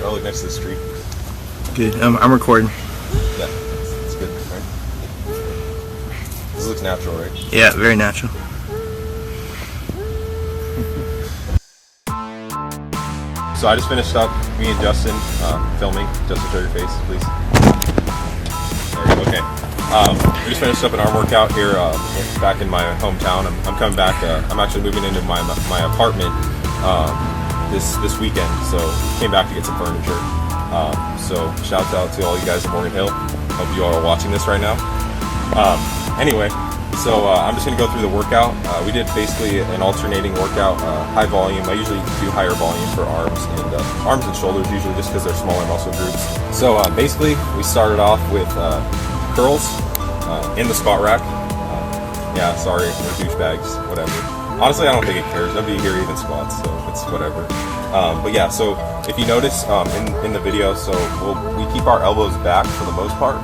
I'll look next to the street. Good. I'm recording. Yeah, it's good, right? This looks natural, right? Yeah, very natural. So I just finished up, me and Justin, filming. Justin, show your face, please. There you go, okay. We just finished up an arm workout here back in my hometown. I'm coming back, I'm actually moving into my apartment this weekend, so came back to get some furniture. So shouts out to all you guys in Morgan Hill. Hope you all are watching this right now. Anyway, so I'm just going to go through the workout. We did basically an alternating workout, high volume. I usually do higher volume for arms and shoulders, usually just because they're smaller muscle groups. So basically, we started off with curls in the squat rack. Yeah, sorry, we're douchebags, whatever. Honestly, I don't think it cares. Nobody here even squats, so it's whatever. But yeah, so if you notice in the video, so we keep our elbows back for the most part.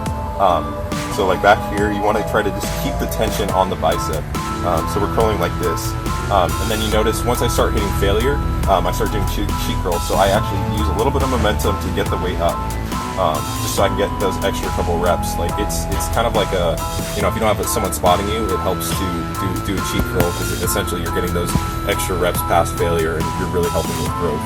So like back here, you want to try to just keep the tension on the bicep. So we're curling like this. And then you notice once I start hitting failure, I start doing cheek curls. So I actually use a little bit of momentum to get the weight up. Just so I can get those extra couple reps. Like it's kind of like a, you know, if you don't have someone spotting you, it helps to do a cheek curl because essentially you're getting those extra reps past failure and you're really helping with growth.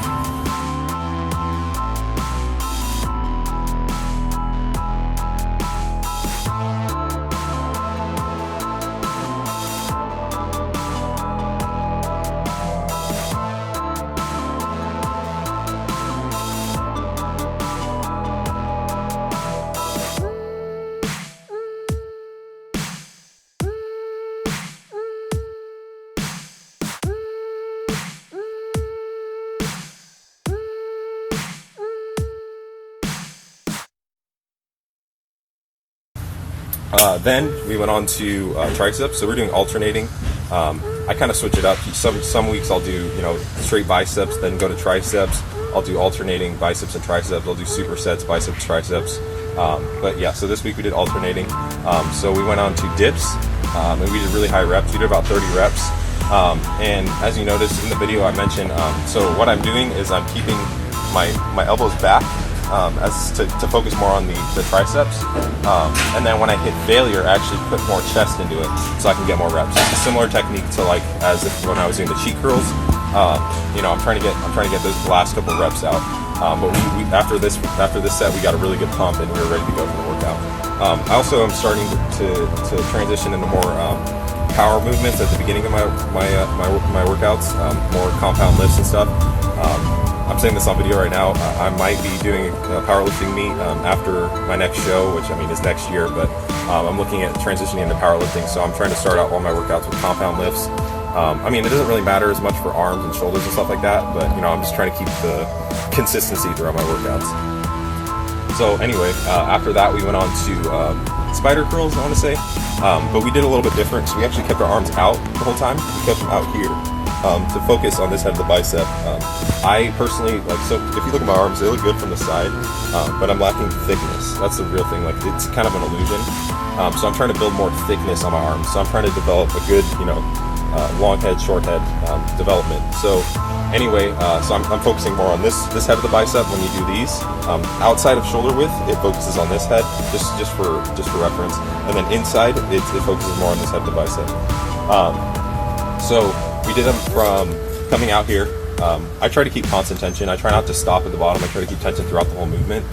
Then we went on to triceps, so we're doing alternating. I kind of switch it up. Some weeks I'll do, you know, straight biceps, then go to triceps. I'll do alternating biceps and triceps. I'll do supersets, biceps, triceps. But yeah, so this week we did alternating. So we went on to dips, and we did really high reps. We did about 30 reps. And as you noticed in the video I mentioned, so what I'm doing is I'm keeping my elbows back, as to focus more on the triceps, and then when I hit failure, I actually put more chest into it so I can get more reps. It's a similar technique to like as if when I was doing the cheek curls. You know, I'm trying to get those last couple reps out. But we after this set, we got a really good pump and we were ready to go for the workout. I also am starting to transition into more power movements at the beginning of my workouts, more compound lifts and stuff. I'm saying this on video right now. I might be doing a powerlifting meet after my next show, which I mean is next year, but I'm looking at transitioning into powerlifting, so I'm trying to start out all my workouts with compound lifts. I mean, it doesn't really matter as much for arms and shoulders and stuff like that, but you know, I'm just trying to keep the consistency throughout my workouts. So anyway, after that we went on to spider curls, I want to say, but we did a little bit different. So we actually kept our arms out the whole time. We kept them out here. To focus on this head of the bicep. I personally, like, so if you look at my arms, they look good from the side, but I'm lacking thickness. That's the real thing. Like, it's kind of an illusion. So I'm trying to build more thickness on my arms. So I'm trying to develop a good, you know, long head, short head development. So anyway, so I'm focusing more on this head of the bicep when you do these. Outside of shoulder width, it focuses on this head, just for reference. And then inside, it focuses more on this head of the bicep. So we did them from coming out here. I try to keep constant tension. I try not to stop at the bottom. I try to keep tension throughout the whole movement.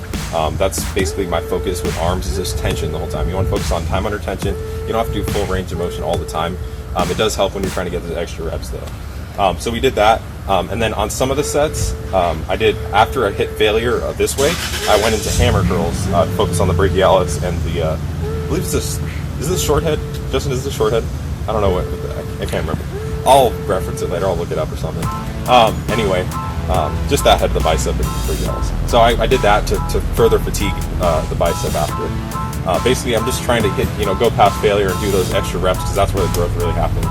That's basically my focus with arms, is just tension the whole time. You want to focus on time under tension. You don't have to do full range of motion all the time. It does help when you're trying to get the extra reps though. So we did that. And then on some of the sets, I did, after I hit failure this way, I went into hammer curls, focus on the brachialis and the, I believe it's this, is this short head? Justin, is this a short head? I don't know what, I can't remember. I'll reference it later, I'll look it up or something. Anyway, just that head of the bicep and brachialis. So I did that to further fatigue the bicep after. Basically, I'm just trying to hit, you know, go past failure and do those extra reps because that's where the growth really happens.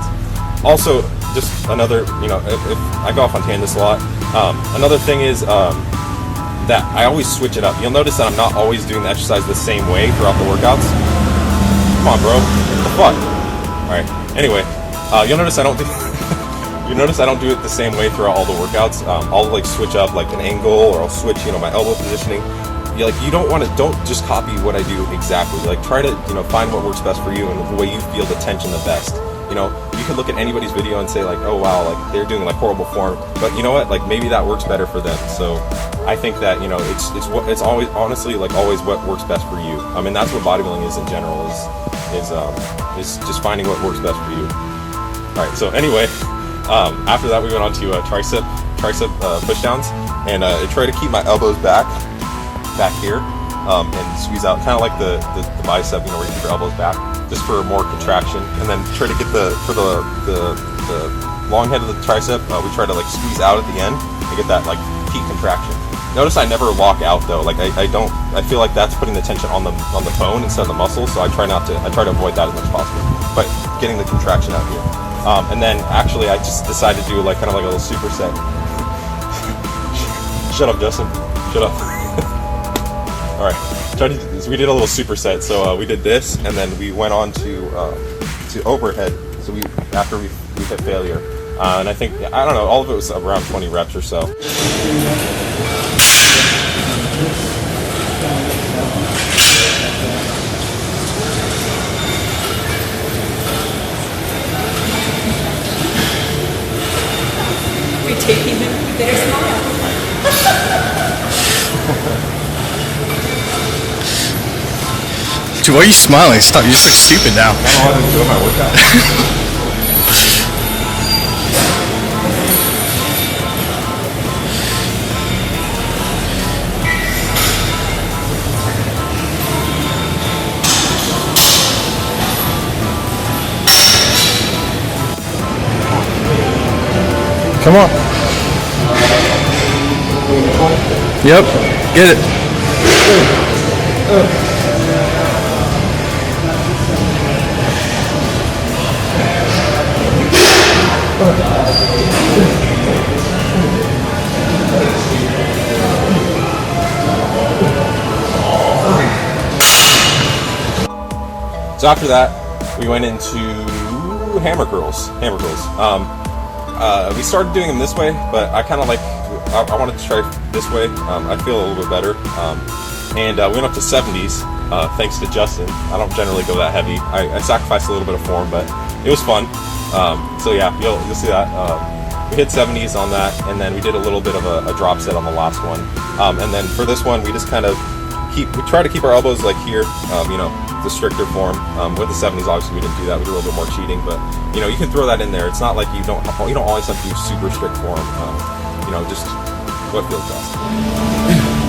Also, just another, you know, if I go off on tangents a lot. Another thing is that I always switch it up. You'll notice that I'm not always doing the exercise the same way throughout the workouts. Come on, bro. What the fuck? All right. Anyway, you'll notice I don't do. You notice I don't do it the same way throughout all the workouts. I'll like switch up like an angle, or I'll switch, my elbow positioning. You don't just copy what I do exactly. Like, try to, find what works best for you and the way you feel the tension the best. You could look at anybody's video and say like, oh wow, like they're doing like horrible form, but you know what? Like maybe that works better for them. So I think that it's always honestly like always what works best for you. I mean that's what bodybuilding is in general is just finding what works best for you. All right. So anyway, after that we went on to tricep pushdowns, and I try to keep my elbows back here and squeeze out, kind of like the bicep, where you keep your elbows back, just for more contraction, and then try to get the long head of the tricep. We try to like squeeze out at the end and get that like peak contraction. Notice I never lock out though. Like I feel like that's putting the tension on the bone instead of the muscle. So I try to avoid that as much as possible. But getting the contraction out here, and then actually I just decided to do like kind of like a little superset. Shut up, Justin. Shut up. All right. So we did a little superset. So we did this, and then we went on to overhead. So after we hit failure, and I think I don't know, all of it was around 20 reps or so. We're taking their smile. Dude, why are you smiling? Stop, you just look stupid now. I don't want to enjoy my workout. Come on. Yep, get it. So after that, we went into hammer curls. We started doing them this way, but I kind of like, I wanted to try this way. I feel a little bit better. And we went up to 70s, thanks to Justin. I don't generally go that heavy. I sacrificed a little bit of form, but it was fun. So yeah, you'll see that. We hit 70s on that, and then we did a little bit of a drop set on the last one. And then for this one, we just kind of we try to keep our elbows like here, the stricter form. With the 70s, obviously we didn't do that. We did a little bit more cheating, but you can throw that in there. It's not like you don't always have to do super strict form. Just what feels best.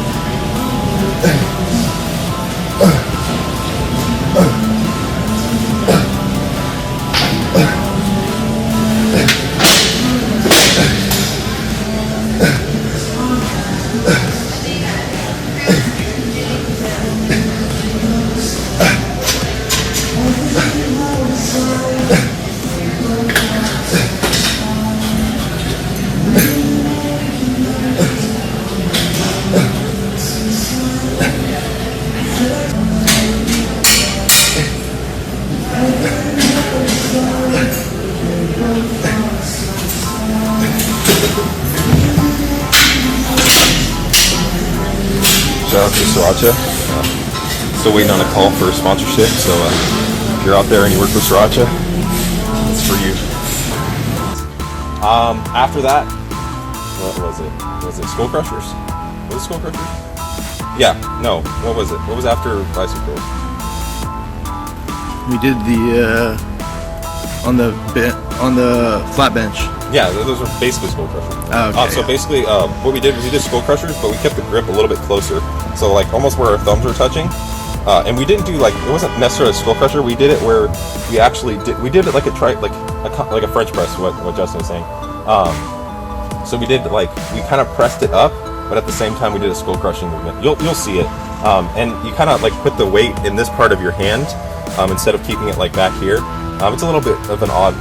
Shout out to Sriracha. Still waiting on a call for a sponsorship, so if you're out there and you work for Sriracha, it's for you. After that, what was it? Was it Skull Crushers? Was it Skull Crushers? Yeah, no. What was it? What was after bicep curls? We did the on the flat bench. Yeah, those were basically Skull Crushers. Oh, okay. So basically, what we did was we did Skull Crushers, but we kept the grip a little bit closer. So like almost where our thumbs were touching. And we didn't do like, it wasn't necessarily a Skull Crusher. We did it where we actually did it like a French press, what Justin was saying. So we did like, we kind of pressed it up, but at the same time we did a skull crushing movement. You'll see it. And you kind of like put the weight in this part of your hand instead of keeping it like back here. It's a little bit of an odd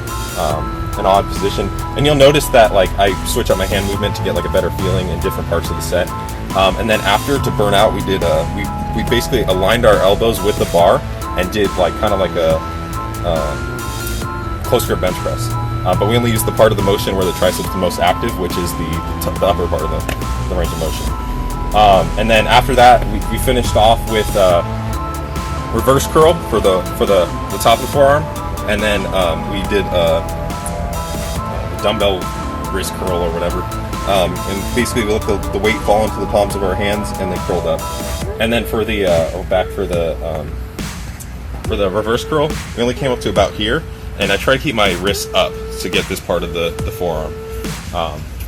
position, and you'll notice that like I switch up my hand movement to get like a better feeling in different parts of the set. And then after, to burn out, we did we basically aligned our elbows with the bar and did like kind of like a close grip bench press. But we only used the part of the motion where the triceps is the most active, which is the upper part of the range of motion. And then after that, we finished off with reverse curl for the top of the forearm, and then we did dumbbell wrist curl or whatever. And basically we let the weight fall into the palms of our hands and they curled up. And then for the reverse curl, we only came up to about here, and I try to keep my wrists up to get this part of the forearm.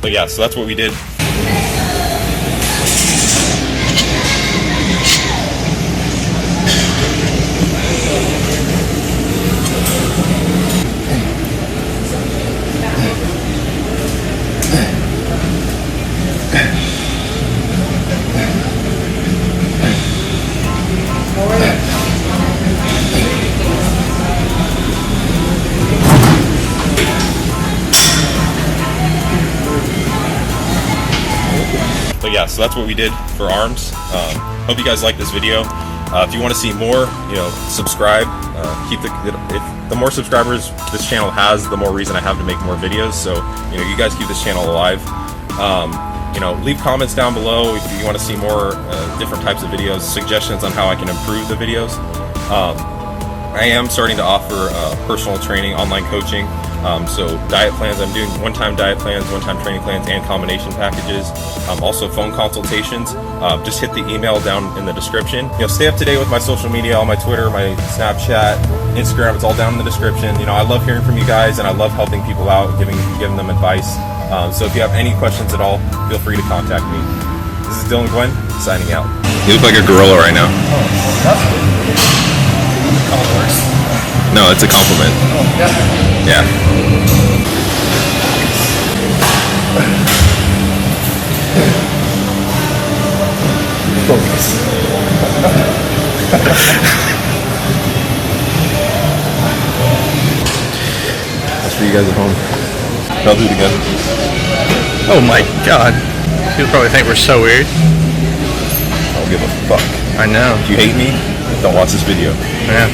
But yeah, so that's what we did. But yeah, so that's what we did for arms. Hope you guys like this video. If you want to see more, subscribe. The more subscribers this channel has, the more reason I have to make more videos. So you guys keep this channel alive. Leave comments down below if you want to see more different types of videos, suggestions on how I can improve the videos. I am starting to offer personal training, online coaching. So diet plans, I'm doing one-time diet plans, one-time training plans, and combination packages. Also phone consultations. Just hit the email down in the description. Stay up to date with my social media, all my Twitter, my Snapchat, Instagram. It's all down in the description. I love hearing from you guys, and I love helping people out, giving them advice. So if you have any questions at all, feel free to contact me. This is dylanguynn, signing out. You look like a gorilla right now. No, it's a compliment. Yeah. Focus. That's for you guys at home. I'll do it again. Oh my god. People probably think we're so weird. I don't give a fuck. I know. If you hate me, don't watch this video. Yeah.